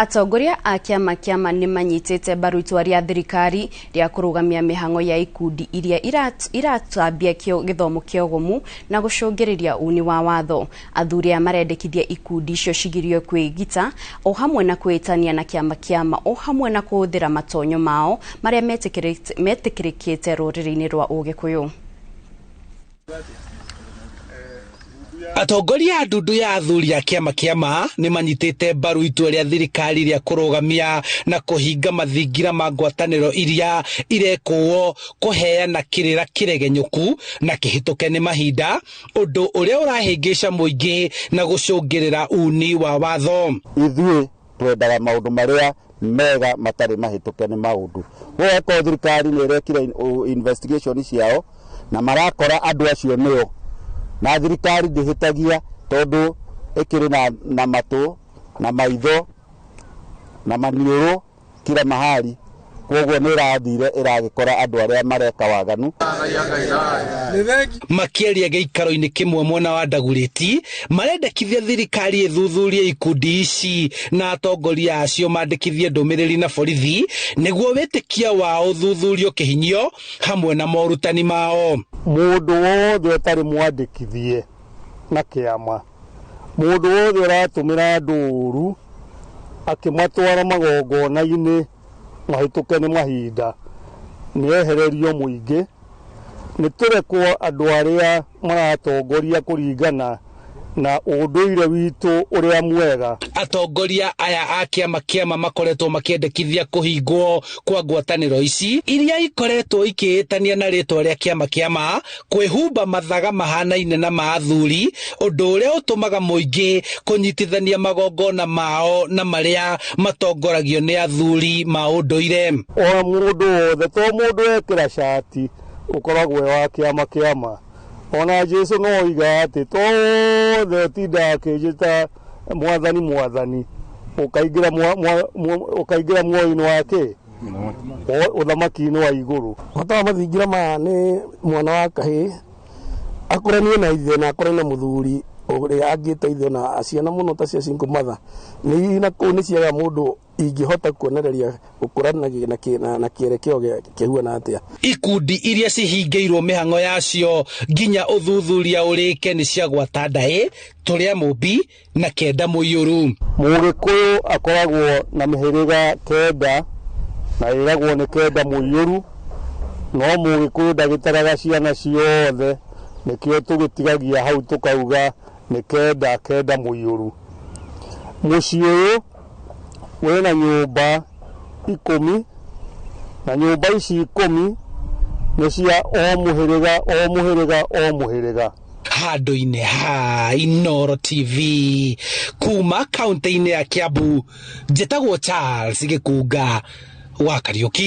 Atongoria a kiama ni manyitete mbaru itua ria thirikari ria kurugamia mihango ya ikundi iria iratambia githomo kia ugumu na gucungiriria uni wa watho. Athuri a marendekithia ikundi icio cigirio kwigita o hamwe na kwitania na kiama o hamwe na kuhuthira matonyo mao maria metikirikite ruriri-ini rwa Ugikuyu. Atongoria ndundu ya athuri a kiama ni manyitete mbaru itua ria thirikari ria kurugamia na kuhinga mathingira ma ngwataniro iria irekwo kuheana kirira kiregenyuku na kihituke ni mahinda undu uria urahingisha muingi na gucungirira uni wa watho. Ithuĩ twendaga maundu maria mega matari mahituke ni maundu weko thirikari ni irekire investigation ciao na marakora andu acio nio na thirikari ndihitagia tondu ikiri na matu na maitho na maniuru kila mahali kwoguo ni irathire iragikora andu aria mareka waganu. Makiaria giikaro-ini kimwe mwena wa Ndaguriti marendekithia thirikari ithuthurie ikundi ici na atongoria acio mandikithie ndumiriri na borithi niguo witikia wao uthuthurio kihinyio hamwe na morutani mao. Mundu wothe utari mwandikithie na kiama, mundu wothe uratumira nduru akimatwara magongona-ini mahituke ni mahinda ni ehererio muingi ni turekwo andu aria maratongoria kuringana na unduire witu uria mwega. Atongoria aya a kiama makoretwo makiendekithia kuhingwo kwa ngwataniro ici iria ikoretwo ikiitania na ritwa ria kiama kwihumba mathaga mahanaine na maathuri undu uria utumaga muingi kunyitithania magongona mao na maria matongoragio ni athuri ma unduire. O mundu wothe to mundu ekira shati ukoragwo wa kiama ona Jesu no iga ati tothe tinda akijita mwathani ukaingira muoyo-ini wake uthamaki-ini wa iguru. Bata mathingira maya ni mwana wa kahi akoranie na ithe na akorane na muthuri uria angiteithio na aciana muno ta cia single mother ni na kuni ciaga mundu ingihota kuonereria gukurana na kierekeo kihuana atia. Ikundi iria cihingeirwo mihango yacio nginya uthuthuria urike ni cia gwatandai turia mumbi na kenda muiyuru. Mugikuyu akoragwo na mihiriga kenda na iragwo ni kenda muiyuru no mugikuyu ndagitaraga ciana ciothe nikio tugitigagia hau tukauga ni kenda muiyuru. Mucii uyu wena nyumba 10 na nyumba ici 10 ni cia o muhiriga. Handu-ini ha Inooro TV kuma kaunti-ini ya Kiambu, njitagwo Charles Gikunga wa Kariuki.